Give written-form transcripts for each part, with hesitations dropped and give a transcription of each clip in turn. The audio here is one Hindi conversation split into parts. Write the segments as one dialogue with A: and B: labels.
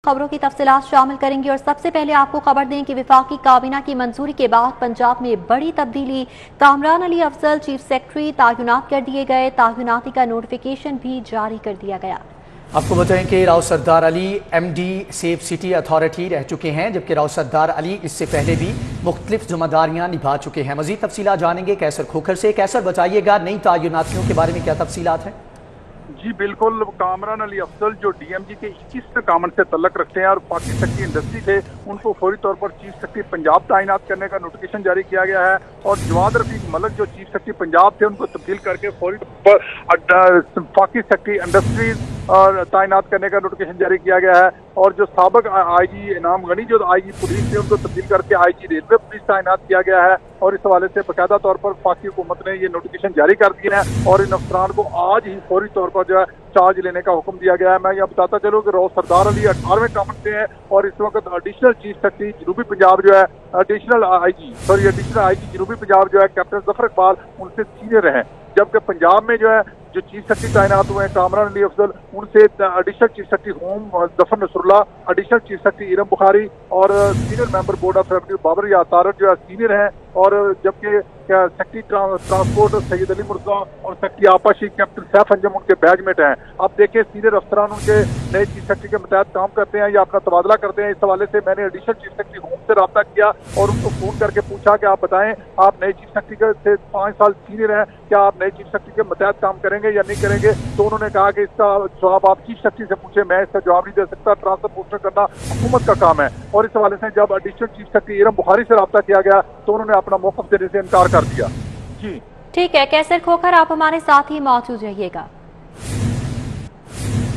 A: खबरों की तफसीलात शामिल करेंगे और सबसे पहले आपको खबर दें कि वफाकी काबीना की मंजूरी के बाद पंजाब में बड़ी तब्दीली। कामरान अली अफजल चीफ सेक्रेटरी तैनात कर दिए गए। तैनाती का नोटिफिकेशन भी जारी कर दिया गया।
B: आपको बताएं कि Rao Sardar Ali MD safe city authority रह चुके हैं, जबकि राव सरदार अली इससे पहले भी मुख्तलिफ जिम्मेदारियां निभा चुके हैं। मजीद तफसीलात जानेंगे कैसर खोखर से। कैसर बताइएगा, नई तैनातियों के बारे में क्या तफसीलात हैं?
C: जी बिल्कुल, कामरान अली अफजल जो DMG के 21 कामन से तल्लक रखते हैं और पाकिस्तान सेक्रेटरी इंडस्ट्री थे, उनको फौरी तौर पर चीफ सेक्रेटरी पंजाब तैनात करने का नोटिफिकेशन जारी किया गया है। और जवाद रफीक मलिक जो चीफ सेक्रेटरी पंजाब थे, उनको तब्दील करके फौरी तौर पर पाकिस्तान सेक्रेटरी इंडस्ट्रीज और तैनात करने का नोटिफिकेशन जारी किया गया है। और जो साबिक IG इनाम गनी जो IG पुलिस थे, उनको तब्दील करके IG रेलवे पुलिस तैनात किया गया है। और इस हवाले से बाकायदा तौर पर पाकि हुकूमत ने ये नोटिफिकेशन जारी कर दिया है और इन अफसरान को आज ही फौरी तौर पर जो है चार्ज लेने का हुक्म दिया गया है। मैं यह बताता चलूँ कि राव सरदार अली 18वें कामन से हैं और इस वक्त एडिशनल चीफ सेक्रेटरी जनूबी पंजाब जो है एडिशनल IG जनूबी पंजाब जो है कैप्टन जफर इकबाल उनसे सीनियर हैं। जबकि पंजाब में जो है जो चीफ सेक्रेटरी तैनात हुए हैं कामरान अली अफजल, उनसे additional chief secretary home Zafar Nasrullah, additional chief secretary Iram Bukhari और senior member board of revenue Babar यातारत जो है सीनियर हैं। और जबकि सेक्रेटरी ट्रांसपोर्ट सैयद अली मुर्जा और सेक्रेटरी आपाशी कैप्टन सैफ अंजम उनके बैचमेट हैं। अब देखिए सीनियर अफसरान उनके नए चीफ सेक्रेटरी के मतहत काम करते हैं या अपना तबादला करते हैं। इस हवाले से मैंने एडिशनल चीफ सेक्रेटरी होम से रब्ता किया और उनको फोन करके पूछा कि आप बताएं, आप नए चीफ सेक्रेटरी से 5 साल सीनियर हैं, क्या आप नए चीफ सेक्रेटरी के मतहत काम करेंगे या नहीं करेंगे? तो उन्होंने कहा कि इसका जवाब आप चीफ सेक्रेटरी से पूछे, मैं इसका जवाब नहीं दे सकता, ट्रांसफर पोस्टर करना हुकूमत का काम है। और इस हवाले से जब additional chief secretary Iram Bukhari से रब्ता किया गया तो उन्होंने अपना मौक़िफ़ देने से इनकार कर दिया। जी
A: ठीक है, कैसर खोखर आप हमारे साथ ही मौजूद रहिएगा।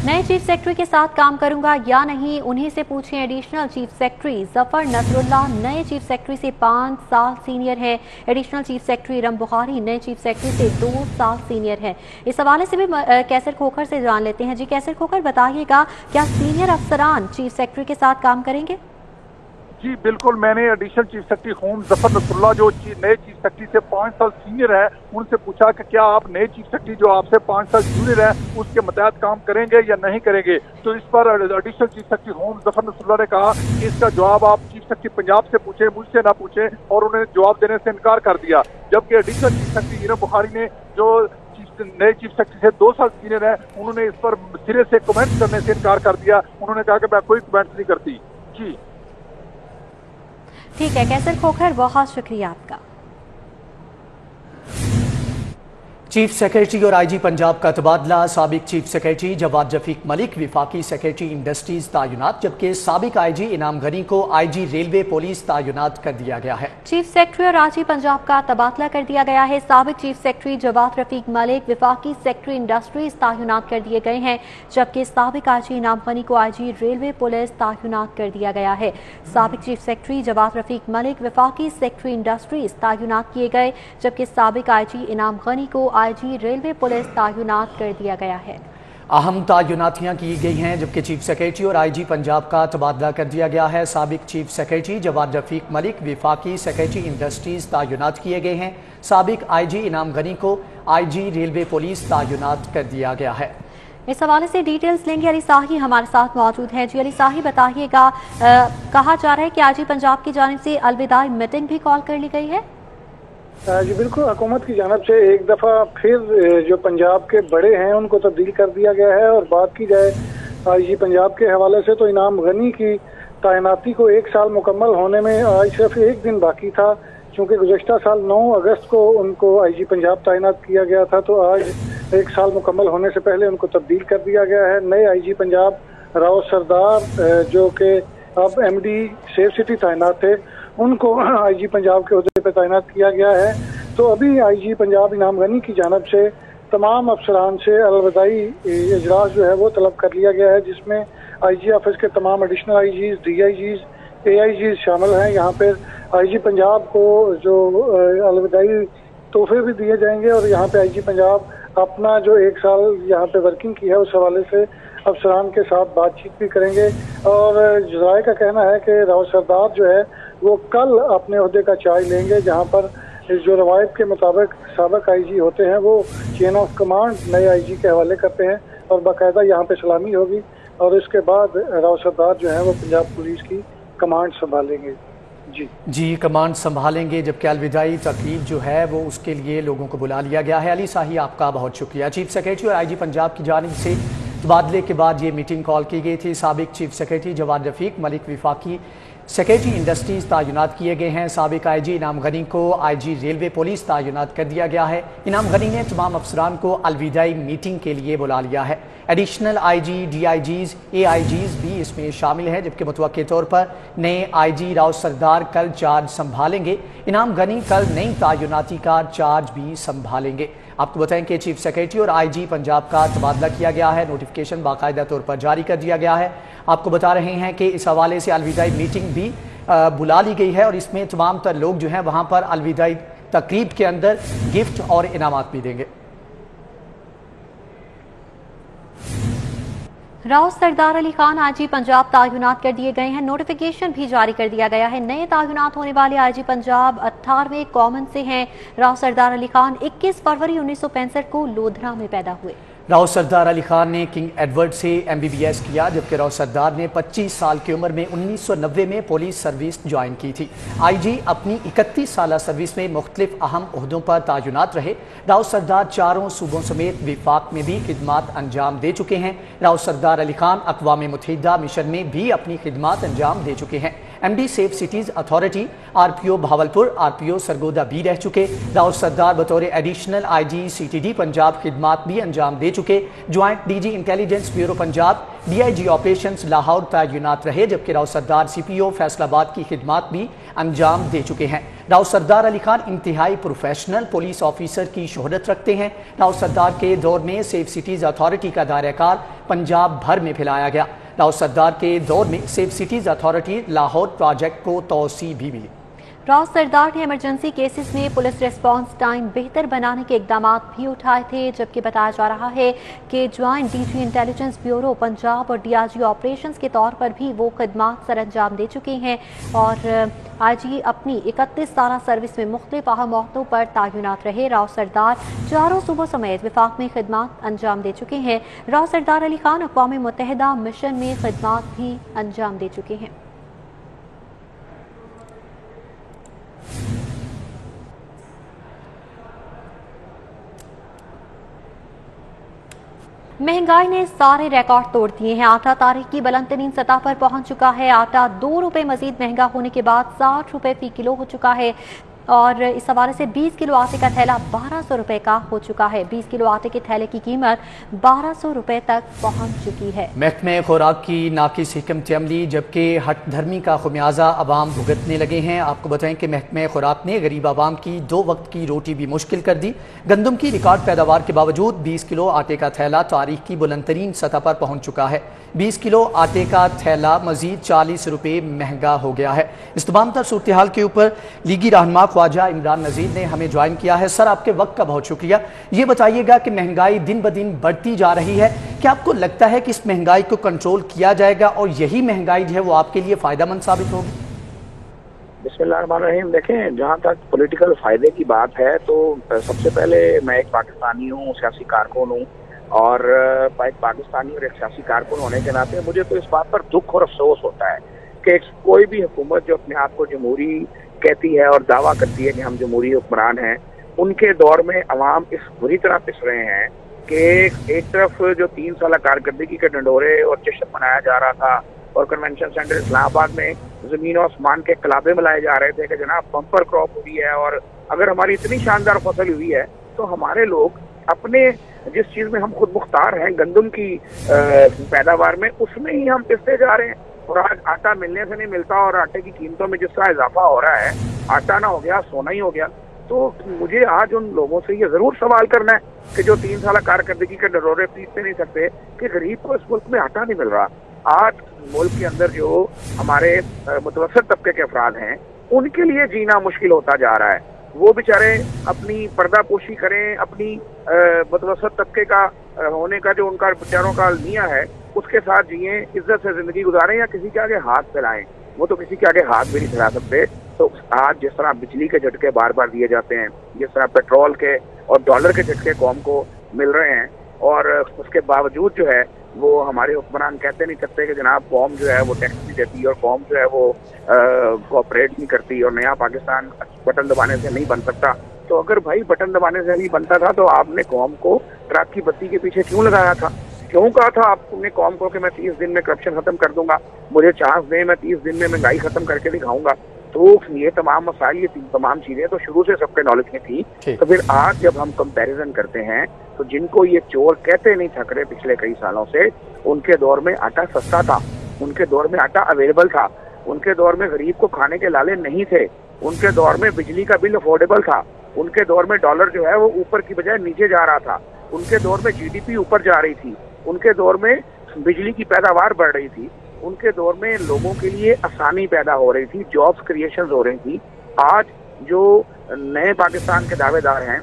A: नए चीफ सेक्रेटरी के साथ काम करूंगा या नहीं, उन्हीं से पूछें। Additional chief secretary Zafar Nasrullah नए चीफ सेक्रेटरी से 5 साल सीनियर है। Additional chief secretary Iram Bukhari नए चीफ सेक्रेटरी से 2 साल सीनियर है। इस हवाले से भी कैसर खोखर से जान लेते हैं। जी कैसर खोखर बताइएगा, क्या सीनियर अफसरान चीफ सेक्रेटरी के साथ काम करेंगे?
C: जी बिल्कुल, मैंने additional chief secretary home Zafar Nasrullah जो नए चीफ सेक्रेटरी से 5 साल सीनियर है, उनसे पूछा कि क्या आप नए चीफ सेक्रेटरी जो आपसे 5 साल जूनियर है उसके मतहत काम करेंगे या नहीं करेंगे? तो इस पर additional chief secretary home Zafar Nasrullah ने कहा कि इसका जवाब आप चीफ सेक्रेटरी पंजाब से पूछे, मुझसे ना पूछे, और उन्होंने जवाब देने से इनकार कर दिया। जबकि additional chief secretary Iram Bukhari ने जो नए चीफ सेक्रेटरी से 2 साल सीनियर है, उन्होंने इस पर सिरे से कमेंट करने से इनकार कर दिया। उन्होंने कहा कि मैं कोई कमेंट नहीं करती। जी
A: ठीक है कैसर खोखर, बहुत शुक्रिया आपका।
B: चीफ सेक्रेटरी और IG पंजाब का तबादला। साबिक चीफ सेक्रेटरी जवाद रफीक मलिक विफाकी सेक्रेटरी इंडस्ट्रीज तैनात, जबकि साबिक IG इनाम गनी को IG रेलवे पुलिस तैनात कर दिया गया है।
A: चीफ सेक्रेटरी और IG पंजाब का तबादला कर दिया गया है। साबिक चीफ सेक्रेटरी जवाद रफीक मलिक विफाकी सेक्रेटरी इंडस्ट्रीज तैनात कर दिए गए हैं, जबकि साबिक IG इनाम गनी को IG रेलवे पुलिस तैनात कर दिया गया है। साबिक चीफ सेक्रेटरी जवाद रफीक मलिक विफाकी सेक्रेटरी इंडस्ट्रीज तैनात किए गए, जबकि साबिक IG इनाम गनी को IG रेलवे पुलिस तैनात कर दिया गया है।
B: अहम तैनातियां की गई हैं, जबकि चीफ सेक्रेटरी और IG पंजाब का तबादला कर दिया गया है। साबिक चीफ सेक्रेटरी जवाद रफीक मलिक विफाकी सेक्रेटरी इंडस्ट्रीज तैनात किए गए हैं। साबिक IG इनाम गनी को IG रेलवे पुलिस तैनात कर दिया गया है।
A: इस हवाले से डिटेल्स लेंगे। अली साही हमारे साथ मौजूद है। जी अली साही बताइएगा, कहा जा रहा है कि IG पंजाब की जानिब से अलविदाई मीटिंग भी कॉल कर ली गई है?
D: जी बिल्कुल, हुकूमत की जानब से एक दफ़ा फिर जो पंजाब के बड़े हैं उनको तब्दील कर दिया गया है। और बात की जाए IG पंजाब के हवाले से तो इनाम गनी की तैनाती को 1 साल मुकम्मल होने में आज सिर्फ 1 दिन बाकी था, क्योंकि गुज़श्ता साल 9 अगस्त को उनको IG पंजाब तैनात किया गया था। तो आज 1 साल मुकम्मल होने से पहले उनको तब्दील कर दिया गया है। नए IG पंजाब राव सरदार जो कि अब MD सेफ सिटी तैनात थे, उनको IG पंजाब के अहदे पर तैनात किया गया है। तो अभी IG पंजाब इनाम गनी की जानब से तमाम अफसरान से अलविदाई इजलास जो है वो तलब कर लिया गया है, जिसमें IG ऑफिस के तमाम एडिशनल IGs, DIGs, AIGs शामिल हैं। यहाँ पर IG पंजाब को जो अलविदाई तोहफे भी दिए जाएंगे और यहाँ पे IG पंजाब अपना जो 1 साल यहाँ पे वर्किंग की है उस हवाले से अफसरान के साथ बातचीत भी करेंगे। और जराये का कहना है कि राव सरदार जो है वो कल अपने ओहदे का चार्ज लेंगे, जहाँ पर जो रवायत के मुताबिक साबिक IG होते हैं वो चेन ऑफ कमांड नए IG के हवाले करते हैं और बाकायदा यहाँ पे सलामी होगी। और इसके बाद राव सरदार जो है वो पंजाब पुलिस की कमांड संभालेंगे।
B: जी कमांड संभालेंगे, जबकि अलविदाई तकरीब जो है वो उसके लिए लोगों को बुला लिया गया है। अली शाही, आपका बहुत शुक्रिया। चीफ सेक्रेटरी और IG पंजाब की जानिब से तबादले के बाद ये मीटिंग कॉल की गई थी। साबिक चीफ सेक्रेटरी जवाद रफीक मलिक विफाकी सेक्रेटरी इंडस्ट्रीज तैनात किए गए हैं। साबिक IG इनाम गनी को IG रेलवे पुलिस तैनात कर दिया गया है। इनाम गनी ने तमाम अफसरान को अलविदाई मीटिंग के लिए बुला लिया है। एडिशनल IG, DIGs, AIGs भी इसमें शामिल हैं, जबकि मुतवक्के तौर पर नए IG राव सरदार कल चार्ज संभालेंगे। इनाम गनी कल नई तैनाती का चार्ज भी संभालेंगे। आपको बताएं कि चीफ सेक्रेटरी और IG पंजाब का तबादला किया गया है। नोटिफिकेशन बाकायदा तौर पर जारी कर दिया गया है। आपको बता रहे हैं कि इस हवाले से अलविदाई मीटिंग भी बुला ली गई है और इसमें तमाम तर लोग जो हैं वहाँ पर अलविदाई तकरीब के अंदर गिफ्ट और इनामात भी देंगे।
A: राव सरदार अली खान IG पंजाब तैनात कर दिए गए हैं। नोटिफिकेशन भी जारी कर दिया गया है। नए तैनात होने वाले IG पंजाब 18वें कॉमन से हैं। राव सरदार अली खान 21 फरवरी 1965 को लोधरा में पैदा हुए।
B: राव सरदार अली खान ने किंग एडवर्ड से MBBS किया, जबकि राव सरदार ने 25 साल की उम्र में 1990 में पुलिस सर्विस ज्वाइन की थी। IG अपनी 31 साल सर्विस में मुख्तलिफ अहम ओहदों पर तैनात रहे। राव सरदार चारों सूबों समेत विफाक में भी खिदमात अंजाम दे चुके हैं। राव सरदार अली खान अक़वाम मुत्तहिदा मिशन में भी अपनी खिदमात अंजाम दे चुके हैं। MD safe cities authority RPO Bahawalpur, RPO Sargodha भी रह चुके। राव सरदार बतौर एडिशनल IG CTD पंजाब खिदमात भी अंजाम दे चुके। Joint DG intelligence bureau Punjab, DIG operations Lahore तैनात रहे, जबकि राव सरदार CPO फैसलाबाद की खिदमात भी अंजाम दे चुके हैं। राव सरदार अली खान इंतहाई प्रोफेशनल पुलिस ऑफिसर की शोहरत रखते हैं। राव सरदार के दौर में सेफ सिटीज अथॉरिटी का दायरा-ए-कार पंजाब भर में फैलाया गया। राव सरदार के दौर में safe cities authority Lahore project को तौसी भी मिली।
A: राव सरदार ने इमरजेंसी केसेस में पुलिस रिस्पांस टाइम बेहतर बनाने के इकदाम भी उठाए थे, जबकि बताया जा रहा है कि joint DG intelligence bureau Punjab और DIG ऑपरेशंस के तौर पर भी वो खिदमात सर अंजाम दे चुके हैं। और IG अपनी 31 साल सर्विस में मुख्तलिफ अहम मौक़ों पर तैनात रहे। राव सरदार चारों सूबों समेत विफाक में खिदमात अंजाम दे चुके हैं। राव सरदार अली खान अक़वाम मुत्तहिदा मिशन में खिदमात भी अंजाम दे चुके हैं। महंगाई ने सारे रिकॉर्ड तोड़ दिए हैं। आटा तारीख की बुलंद तरीन सतह पर पहुंच चुका है। आटा 2 रुपए मजीद महंगा होने के बाद 60 रुपए फी किलो हो चुका है और इस हवाले से 20 किलो आटे का थैला 1200 रुपए का हो चुका है। 20 किलो आटे के थैले की कीमत 1200 रुपए तक पहुंच चुकी है।
B: महकमे खुराक की नाकिस हिकमत अमली, जबकि हट धर्मी का खुमियाजा अवाम भुगतने लगे हैं। आपको बताएं कि महकमे खुराक ने गरीब आवाम की 2 वक्त की रोटी भी मुश्किल कर दी। गंदम की रिकॉर्ड पैदावार के बावजूद 20 किलो आटे का थैला तारीख की बुलंद तरीन सतह पर पहुंच चुका है। 20 किलो आटे का थैला मजीद 40 रुपए महंगा हो गया है। इस तमाम तर सूरत हाल के ऊपर लीगी रहनुमा ख्वाजा इमरान नज़ीर ने हमें ज्वाइन किया है। सर, आपके वक्त का बहुत शुक्रिया। ये बताइएगा कि महंगाई दिन ब दिन बढ़ती जा रही है, क्या आपको लगता है कि इस महंगाई को कंट्रोल किया जाएगा और यही महंगाई जो है वो आपके लिए फ़ायदेमंद साबित होगी?
E: बिस्मिल्लाहिर्रहमानिर्रहीम। देखें, जहाँ तक पॉलिटिकल फायदे की बात है तो सबसे पहले मैं एक पाकिस्तानी हूँ, सियासी कारकुन हूँ और एक पाकिस्तानी और एक सियासी कारकुन होने के नाते मुझे तो इस बात पर दुख और अफसोस होता है कि कोई भी हुकूमत जो अपने आप को जमहूरी कहती है और दावा करती है कि हम जमहूरी हुक्मरान हैं, उनके दौर में अवाम इस बुरी तरह पिस रहे हैं कि एक तरफ जो 3 साल कारकर्दगी के डंडोरे और जश्न मनाया जा रहा था और कन्वेंशन सेंटर इस्लामाबाद में जमीन और आसमान के कलाबे मिलाए जा रहे थे कि जनाब बम्पर क्रॉप हुई है और अगर हमारी इतनी शानदार फसल हुई है तो हमारे लोग अपने जिस चीज में हम खुद मुख्तार हैं, गंदम की पैदावार में, उसमें ही हम पिसते जा रहे हैं। और आज आटा मिलने से नहीं मिलता और आटे की कीमतों में जिस तरह इजाफा हो रहा है, आटा ना हो गया सोना ही हो गया। तो मुझे आज उन लोगों से ये जरूर सवाल करना है कि जो 3 साल कारकर्दगी के डरोरे पीसते नहीं सकते कि गरीब को इस मुल्क में आटा नहीं मिल रहा। आज मुल्क के अंदर जो हमारे मुतवसत तबके के अफराद हैं, उनके लिए जीना मुश्किल होता जा रहा है। वो बेचारे अपनी पर्दापोशी करें, अपनी मुतवसत तबके का होने का जो उनका बेचारों का निया है उसके साथ जिए, इज्जत से जिंदगी गुजारें या किसी के आगे हाथ फैलाएं। वो तो किसी के आगे हाथ भी नहीं फैला सकते। तो आज जिस तरह बिजली के झटके बार बार दिए जाते हैं, जिस तरह पेट्रोल के और डॉलर के झटके कौम को मिल रहे हैं और उसके बावजूद जो है वो हमारे हुक्मरान कहते नहीं सकते कि जनाब कौम जो है वो टैक्स नहीं देती और कौम जो है वो कोऑपरेट नहीं करती और नया पाकिस्तान बटन दबाने से नहीं बन सकता। तो अगर भाई बटन दबाने से नहीं बनता था तो आपने कौम को ट्रक की बत्ती के पीछे क्यों लगाया था? क्यों कहा था आपने कौम को कि मैं 30 दिन में करप्शन खत्म कर दूंगा, मुझे चांस दें, मैं 30 दिन में महंगाई खत्म करके दिखाऊंगा? तो ये तमाम मसाइल, ये तमाम चीजें तो शुरू से सबके नॉलेज में थी। तो फिर आज जब हम कंपैरिजन करते हैं तो जिनको ये चोर कहते नहीं थक रहे पिछले कई सालों से, उनके दौर में आटा सस्ता था, उनके दौर में आटा अवेलेबल था, उनके दौर में गरीब को खाने के लाले नहीं थे, उनके दौर में बिजली का बिल अफोर्डेबल था, उनके दौर में डॉलर जो है वो ऊपर की बजाय नीचे जा रहा था, उनके दौर में जीडीपी ऊपर जा रही थी, उनके दौर में बिजली की पैदावार बढ़ रही थी, उनके दौर में लोगों के लिए आसानी पैदा हो रही थी, जॉब्स क्रिएशन हो रही थी। आज जो नए पाकिस्तान के दावेदार हैं,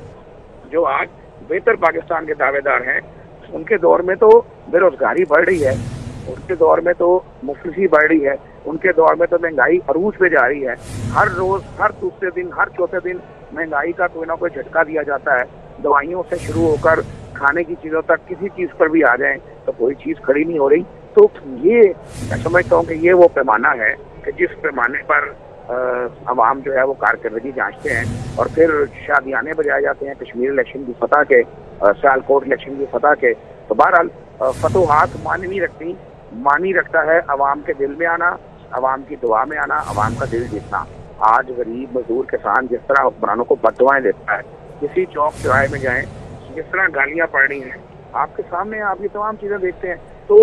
E: जो आज बेहतर पाकिस्तान के दावेदार हैं, उनके दौर में तो बेरोजगारी बढ़ रही है, उनके दौर में तो मुफलिसी बढ़ रही है, उनके दौर में तो महंगाई अरूज पे जा रही है। हर रोज, हर दूसरे दिन, हर चौथे दिन महंगाई का कोई ना कोई झटका दिया जाता है। दवाइयों से शुरू होकर खाने की चीजों तक किसी चीज पर भी आ जाए तो कोई चीज खड़ी नहीं हो रही। तो ये मैं समझता हूँ कि ये वो पैमाना है कि जिस पैमाने पर अवाम जो है वो कारकर्दगी जांचते हैं और फिर शादियाने बजाए जाते हैं कश्मीर इलेक्शन की फतह के, सियालकोट इलेक्शन की फतह के। तो बहरहाल फतोहात मानी नहीं रखती, मानी रखता है अवाम के दिल में आना, अवाम की दुआ में आना, अवाम का दिल जीतना। आज गरीब मजदूर किसान जिस तरह हुक्मरानों को बददुआएं देता है, किसी चौक चौराहे में जाएं, जिस तरह गालियां पड़ रही हैं आपके सामने, आप ये तमाम चीजें देखते हैं। तो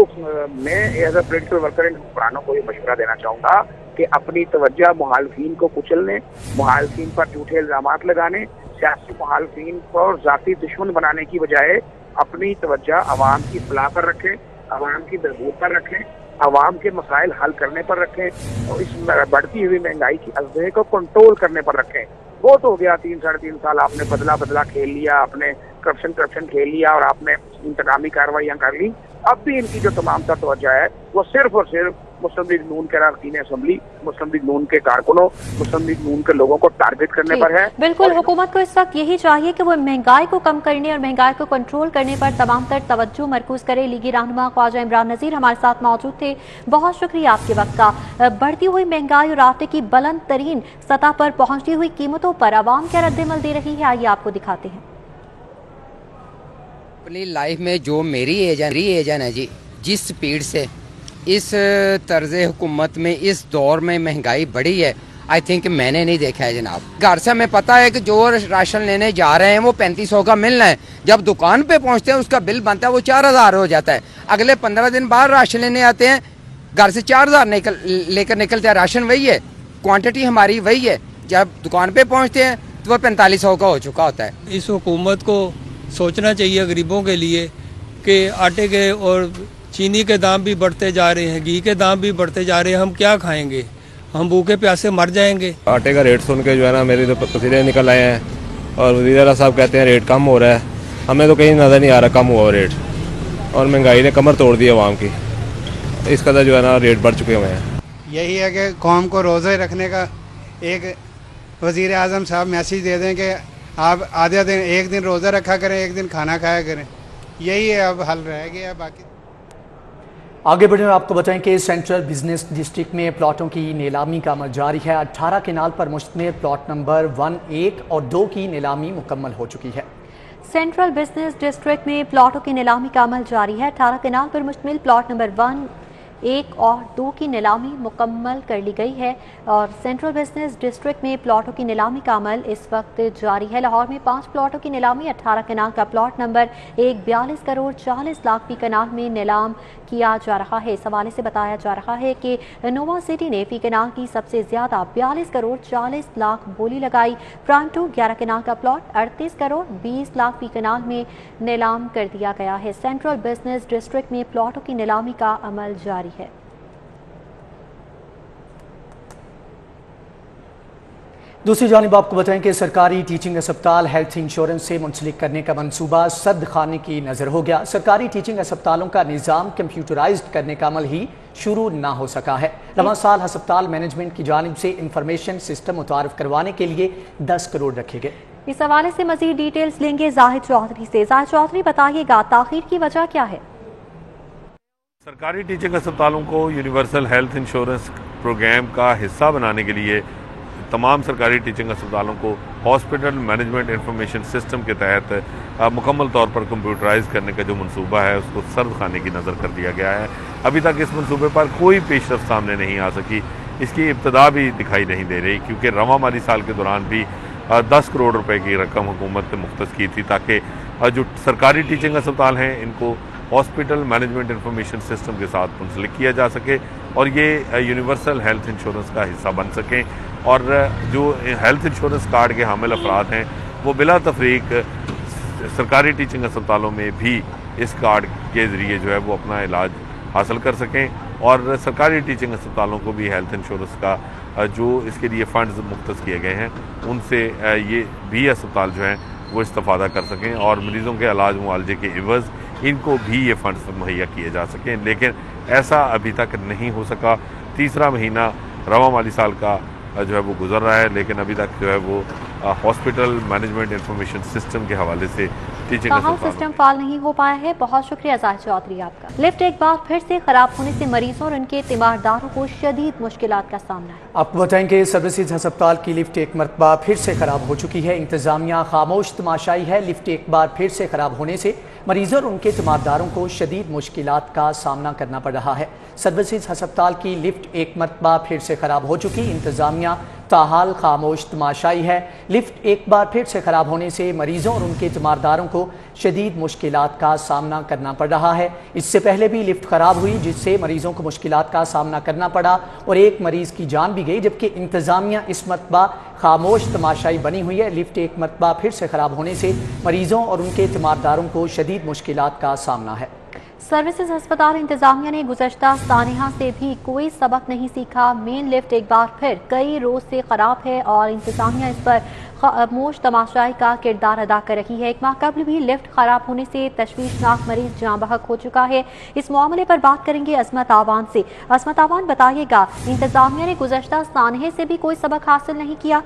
E: मैं एज अ पोलिटिकल वर्कर इन हुक्मरानों को ये मशवरा देना चाहूंगा कि अपनी तवज्जो मुखालफिन को कुचलने, मुखालफिन पर झूठे इल्जामात लगाने, सियासी मुखालफिन को जाती दुश्मन बनाने की बजाय अपनी तवज्जो अवाम की फलाह पर रखें, अवाम की बहबूद पर रखें, अवाम के मसाइल हल करने पर रखें और इस बढ़ती हुई महंगाई की अज़्ज़े को कंट्रोल करने पर रखें। बहुत हो गया 3-3.5 साल आपने बदला खेल लिया, आपने करप्शन खेल लिया और आपने इंतकामी कार्रवाइयां कर ली। अब भी इनकी जो तमाम तवज्जो है वो सिर्फ और सिर्फ मुस्लिम लीग नून के अरकान असेंबली, मुस्लिम लीग नून के कारकुनों, मुस्लिम लीग नून के लोगों को टारगेट करने पर है।
A: बिल्कुल, हुकूमत को इस वक्त यही चाहिए कि वो महंगाई को कम करने और महंगाई को कंट्रोल करने पर तमाम तर तवज्जो मरकूज करे। लीगी रहनुमा ख्वाजा इमरान नज़ीर हमारे साथ मौजूद थे, बहुत शुक्रिया आपके वक्त का। बढ़ती हुई महंगाई और आटे की बुलंद तरीन सतह पर पहुंचती हुई कीमतों पर आवाम क्या रद्दमल दे रही है, आइए आपको दिखाते हैं।
F: अपनी लाइफ में जो मेरी एज है ना जी, जिस स्पीड से इस तर्ज हुकूमत में इस दौर में महंगाई बढ़ी है, आई थिंक मैंने नहीं देखा है जनाब। घर से हमें पता है कि जो राशन लेने जा रहे हैं वो 3500 का मिलना है, जब दुकान पे पहुंचते हैं उसका बिल बनता है वो 4000 हो जाता है। अगले 15 दिन बाद राशन लेने आते हैं, घर से 4000 लेकर निकलते हैं, राशन वही है, क्वांटिटी हमारी वही है, जब दुकान पे पहुंचते हैं तो वह 4500 का हो चुका होता है।
G: इस हुकूमत को सोचना चाहिए गरीबों के लिए कि आटे के और चीनी के दाम भी बढ़ते जा रहे हैं, घी के दाम भी बढ़ते जा रहे हैं, हम क्या खाएंगे, हम भूखे प्यासे मर जाएंगे।
H: आटे का रेट सुन के जो है ना मेरे तो पसीने निकल आए हैं और वज़ीर आला साहब कहते हैं रेट कम हो रहा है, हमें तो कहीं नज़र नहीं आ रहा कम हुआ रेट, और महंगाई ने कमर तोड़ दी आवाम की, इस कदर जो है ना रेट बढ़ चुके हुए हैं।
I: यही है कि कौम को रोज़े रखने का एक वज़ीर आज़म साहब मैसेज दे दें कि आप आधे दिन एक दिन रोज़ा रखा करें, एक दिन खाना खाया करें, यही है अब हल रह गया। बाकी
B: आगे बढ़े आपको बताएं कि सेंट्रल बिजनेस डिस्ट्रिक्ट में प्लॉटों की नीलामी का अमल जारी है। 18 केनाल पर मुश्तमिल प्लॉट नंबर 1, 1 और 2 की नीलामी मुकम्मल हो चुकी है।
A: सेंट्रल बिजनेस डिस्ट्रिक्ट में प्लॉटों की नीलामी का अमल जारी है। 18 केनाल पर मुश्तमिल प्लॉट नंबर 1, 1 और 2 की नीलामी मुकम्मल कर ली गई है और सेंट्रल बिजनेस डिस्ट्रिक्ट में प्लॉटों की नीलामी का अमल इस वक्त जारी है। लाहौर में 5 प्लॉटों की नीलामी 18 केनाल का प्लॉट नंबर 1 42 करोड़ 40 लाख फी केनाल में नीलाम किया जा रहा है। इस हवाले से बताया जा रहा है कि नोवा सिटी ने फी केनाल की सबसे ज्यादा 42 करोड़ 40 लाख बोली लगाई। प्राइम 2 11 केनाल का प्लॉट 38 करोड़ 20 लाख फी केनाल में नीलाम कर दिया गया है। सेंट्रल बिजनेस डिस्ट्रिक्ट में प्लॉटों की नीलामी का अमल जारी है।
B: दूसरी जानिब आपको बताएं कि सरकारी टीचिंग अस्पताल हेल्थ इंश्योरेंस से मुंसलिक करने का मंसूबा सद खाने की नज़र हो गया। सरकारी टीचिंग अस्पतालों का निज़ाम कंप्यूटराइज्ड करने का अमल ही शुरू ना हो सका है। रवां साल अस्पताल मैनेजमेंट की जानिब से इंफॉर्मेशन सिस्टम मुतारफ करवाने के लिए 10 करोड़ रखे गए।
A: इस हवाले से मजीद डिटेल्स लेंगे जाहिद चौधरी से। जाहिद चौधरी, बताइएगा ताखीर की वजह क्या है?
J: सरकारी टीचिंग अस्पतालों को यूनिवर्सल हेल्थ इंश्योरेंस प्रोग्राम का हिस्सा बनाने के लिए तमाम सरकारी टीचिंग अस्पतालों को हॉस्पिटल मैनेजमेंट इंफॉर्मेशन सिस्टम के तहत मुकम्मल तौर पर कंप्यूटराइज करने का जो मंसूबा है उसको सर्द खाने की नज़र कर दिया गया है। अभी तक इस मंसूबे पर कोई पेशरफ सामने नहीं आ सकी, इसकी इब्तदा भी दिखाई नहीं दे रही, क्योंकि रवा माली साल के दौरान भी 10 करोड़ रुपए की रकम हुकूमत ने मुख्तस की थी ताकि जो सरकारी टीचिंग अस्पताल हैं इनको हॉस्पिटल मैनेजमेंट इंफॉर्मेशन सिस्टम के साथ मुंसलिक किया जा सके और ये यूनिवर्सल हेल्थ इंश्योरेंस का हिस्सा बन सकें, और जो हेल्थ इंश्योरेंस कार्ड के हामिल अफराद हैं वो बिला तफरीक सरकारी टीचिंग अस्पतालों में भी इस कार्ड के ज़रिए जो है वो अपना इलाज हासिल कर सकें, और सरकारी टीचिंग अस्पतालों को भी हेल्थ इंश्योरेंस का जो इसके लिए फ़ंड्स मुख्तस किए गए हैं उनसे ये भी अस्पताल जो हैं वो इस्तेफादा कर सकें और मरीज़ों के इलाज मुआलजे के इवज़ इनको भी ये फ़ंड्स मुहैया किए जा सकें। लेकिन ऐसा अभी तक नहीं हो सका। तीसरा महीना रवा माली साल का जो है वो गुजर रहा है, लेकिन अभी तक जो है वो हॉस्पिटल मैनेजमेंट इंफॉर्मेशन सिस्टम के हवाले से टीचिंग
A: सिस्टम फाल नहीं हो पाया है। बहुत शुक्रिया जाहिद चौधरी आपका। लिफ्ट एक बार फिर से खराब होने से मरीजों और उनके तीमारदारों को शदीद मुश्किलात का सामना है।
B: आपको बताएंगे सर्विसेज अस्पताल की लिफ्ट एक मरतबा फिर से खराब हो चुकी है। इंतजामिया खामोश तमाशाई है। लिफ्ट एक बार फिर से खराब होने से मरीजों और उनके तीमारदारों को शदीद मुश्किलात का सामना करना पड़ रहा है। सर्विसेज अस्पताल की लिफ्ट एक मरतबा फिर से खराब हो चुकी। इंतजामिया ताहाल खामोश तमाशाई है। लिफ्ट एक बार फिर से खराब होने से मरीजों और उनके तीमारदारों को शदीद मुश्किलात का सामना करना पड़ रहा है। इससे पहले भी लिफ्ट खराब हुई जिससे मरीजों को मुश्किलात का सामना करना पड़ा और एक मरीज की जान भी गई, जबकि इंतजामिया इस मरतबा खामोश तमाशाई बनी हुई है। लिफ्ट एक मरतबा फिर से खराब होने से मरीजों और उनके तीमारदारों को शदीद मुश्किलात का सामना है।
A: सर्विसेज अस्पताल इंतजामिया ने गुज़श्ता सानिहा से भी कोई सबक नहीं सीखा। मेन लिफ्ट एक बार फिर कई रोज से खराब है और इंतजामिया इस पर खामोश तमाशाई का किरदार अदा कर रही है। एक माह कबल भी लिफ्ट खराब होने से तशवीशनाक मरीज जाँ बहक हो चुका है। इस मामले पर बात करेंगे अजमत आवान से। अजमत आवान, बताइएगा, इंतजामिया ने गुज़श्ता सानिहे से भी कोई सबक हासिल नहीं किया?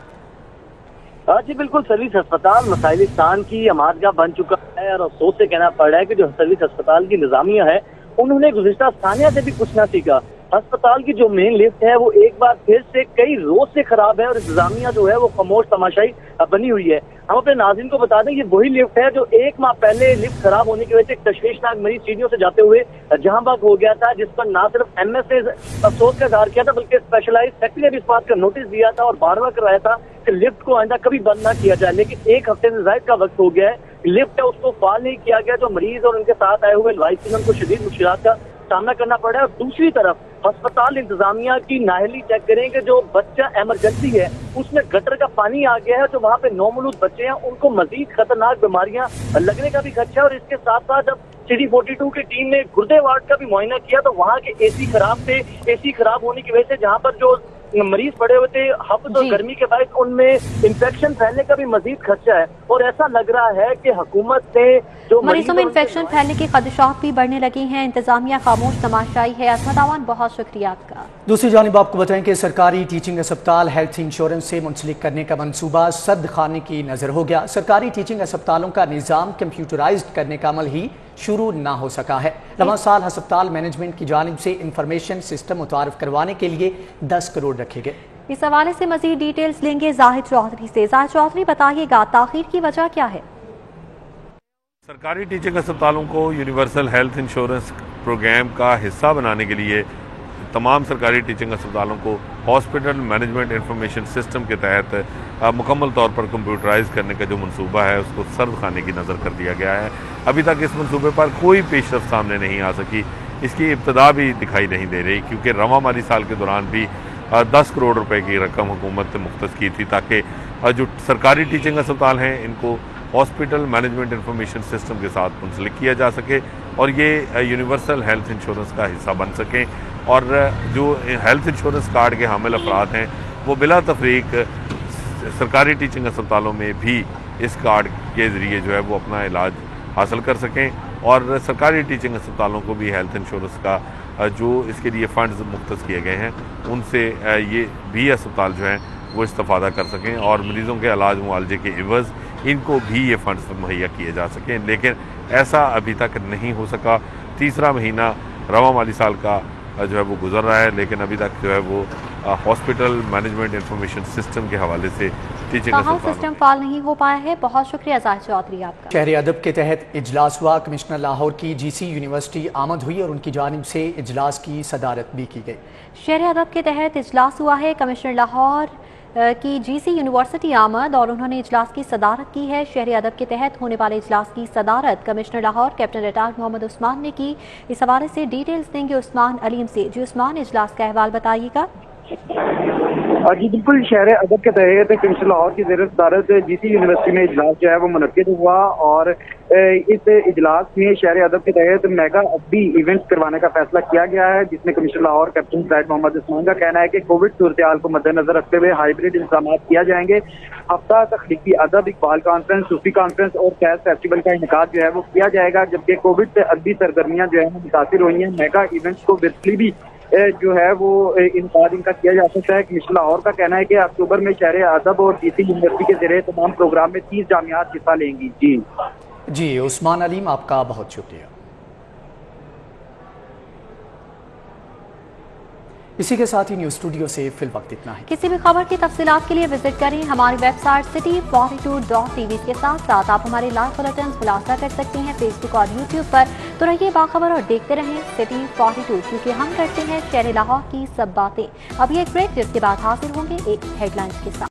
K: जी बिल्कुल, सर्विस अस्पताल मसाइलिस्तान की अमादगाह बन चुका है और अफसोस से कहना पड़ रहा है कि जो सर्विस अस्पताल की निजामिया है उन्होंने गुज़िश्ता सानिया से भी कुछ ना सीखा। अस्पताल की जो मेन लिफ्ट है वो एक बार फिर से कई रोज से खराब है और इंतजामिया जो है वो खामोश तमाशाई बनी हुई है। हम अपने नाज़रीन को बता दें ये वही लिफ्ट है जो एक माह पहले लिफ्ट खराब होने की वजह से एक तशवीशनाक मरीज सीढ़ियों से जाते हुए जहां बहक हो गया था, जिस पर ना सिर्फ एमएस ने अफसोस का इजहार किया था बल्कि स्पेशलाइज सेक्रेटरी ने भी इस बात का नोटिस दिया था और बार बार कराया था कि लिफ्ट को आइंदा कभी बंद ना किया जाए। लेकिन एक हफ्ते से जायद का वक्त हो गया है, लिफ्ट है उसको फाल नहीं किया गया। जो मरीज और उनके साथ आए हुए लाइफ उनको शदीद मुश्किलात का सामना करना पड़ रहा है। और दूसरी तरफ अस्पताल इंतजामिया की नाहली चेक करें कि जो बच्चा इमरजेंसी है उसमें गटर का पानी आ गया है, जो वहाँ पे नौमौलूद बच्चे हैं उनको मजीद खतरनाक बीमारियां लगने का भी खदशा है। और इसके साथ साथ जब सिटी 42 की टीम ने गुर्दे वार्ड का भी मुआयना किया तो वहाँ के एसी खराब थे। एसी खराब होने की वजह से जहाँ पर जो मरीज पड़े हुए थे हफ्त और गर्मी के बाद उनमें इंफेक्शन फैलने का भी मजीद खदशा है। और ऐसा लग रहा है कि हुकूमत ने जो
A: मरीजों में इंफेक्शन फैलने के खदशात भी बढ़ने लगे हैं। इंतजामिया खामोश तमाशाई है। अजमत आवान, बहुत शुक्रिया आपका।
B: दूसरी जानिब आपको बताएं कि सरकारी टीचिंग अस्पताल हेल्थ इंश्योरेंस से मुंसलिक करने का मंसूबा सद खाने की नजर हो गया। सरकारी टीचिंग अस्पतालों का निज़ाम कंप्यूटराइज्ड करने का अमल ही शुरू ना हो सका है। रवा साल अस्पताल मैनेजमेंट की जानिब से इंफॉर्मेशन सिस्टम मुतारिफ करवाने के लिए 10 करोड़ रखे गए।
A: इस हवाले से मजीद डिटेल्स लेंगे जाहिद चौधरी से। जाहिद चौधरी, बताइएगा, ताखीर की वजह क्या है?
J: सरकारी टीचिंग अस्पतालों को यूनिवर्सल हेल्थ इंश्योरेंस प्रोग्राम का हिस्सा बनाने के लिए तमाम सरकारी टीचिंग अस्पतालों को हॉस्पिटल मैनेजमेंट इंफॉर्मेशन सिस्टम के तहत मुकम्मल तौर पर कंप्यूटराइज करने का जो मंसूबा है उसको सर्द खाने की नज़र कर दिया गया है। अभी तक इस मंसूबे पर कोई पेशरफ सामने नहीं आ सकी, इसकी इब्तदा भी दिखाई नहीं दे रही, क्योंकि रवा माली साल के दौरान भी 10 करोड़ रुपए की रकम हुकूमत ने मुख्तस की थी ताकि जो सरकारी टीचिंग अस्पताल हैं इनको हॉस्पिटल मैनेजमेंट इंफॉर्मेशन सिस्टम के साथ मुंसलिक किया जा सके और ये यूनिवर्सल हेल्थ इंश्योरेंस का हिस्सा बन सकें, और जो हेल्थ इंश्योरेंस कार्ड के हामिल अफराद हैं वो बिला तफरीक सरकारी टीचिंग अस्पतालों में भी इस कार्ड के ज़रिए जो है वो अपना इलाज हासिल कर सकें, और सरकारी टीचिंग अस्पतालों को भी हेल्थ इंश्योरेंस का जो इसके लिए फ़ंड्स मुख्तस किए गए हैं उनसे ये भी अस्पताल जो हैं वो इस्तेफादा कर सकें और मरीज़ों के इलाज मुआलजे के इवज़ इनको भी ये फ़ंड्स मुहैया किए जा सकें। लेकिन ऐसा अभी तक नहीं हो सका। तीसरा महीना रवा माली साल का जो है वो गुजर रहा है, लेकिन अभी तक जो है वो हॉस्पिटल मैनेजमेंट इंफॉर्मेशन सिस्टम के हवाले से टीचिंग
A: सिस्टम फाल नहीं हो पाया है। बहुत शुक्रिया जाहिद चौधरी आपका।
B: शहर अदब के तहत इजलास हुआ। कमिश्नर लाहौर की GC यूनिवर्सिटी आमद हुई और उनकी जानिब से इजलास की सदारत भी की गई।
A: शहर अदब के तहत इजलास हुआ है। कमिश्नर लाहौर की GC यूनिवर्सिटी आमद और उन्होंने इजलास की सदारत की है। शहर अदब के तहत होने वाले इजलास की सदारत commissioner Lahore captain retired Mohammad Usman ने की। इस हवाले से डिटेल्स देंगे उस्मान अलीम से। जी उस्मान, इजलास का अहवाल बताइएगा।
L: जी बिल्कुल, शहर अदब के तहत कमिश्नर लाहौर की ज़ेर सदारत GC यूनिवर्सिटी में इजलास जो है वो मुनक्किद हुआ और इस इजलास में शहर अदब के तहत मेगा अदबी इवेंट्स करवाने का फैसला किया गया है, जिसमें commissioner Lahore captain retired Mohammad Usman का कहना है कि कोविड सूरत-ए-हाल को मद्देनजर रखते हुए हाइब्रिड इंतजाम किया जाएंगे। हफ्ता तख्लीकी अदब, इकबाल कॉन्फ्रेंस, सूफी कॉन्फ्रेंस और कैस फेस्टिवल का इनेकाद जो है वो किया जाएगा, जबकि कोविड से अदबी सरगर्मियां जो है मुतासिर हुई हैं। मेगा इवेंट्स को वर्चुअली भी जो है वो इनकार इनका किया जा सकता है। कमिश्नर लाहौर का कहना है कि अक्टूबर में शहर अदब और GC यूनिवर्सिटी के जरिए तमाम प्रोग्राम में 30 जामियात हिस्सा लेंगी।
B: जी उस्मान अलीम, आपका बहुत शुक्रिया। इसी के साथ ही न्यूज स्टूडियो से फिल वक्त इतना है।
A: किसी भी खबर की तफसीलात के लिए विजिट करें हमारी वेबसाइट city42.tv। के साथ साथ आप हमारे लाइव बुलेटिन खुलासा कर सकते हैं फेसबुक और यूट्यूब पर। तो रहिए बाखबर और देखते रहें City 42, क्योंकि हम करते हैं शहर लाहौर की सब बातें। अभी एक ब्रेक, जिसके बाद हाजिर होंगे एक हेडलाइंस के साथ।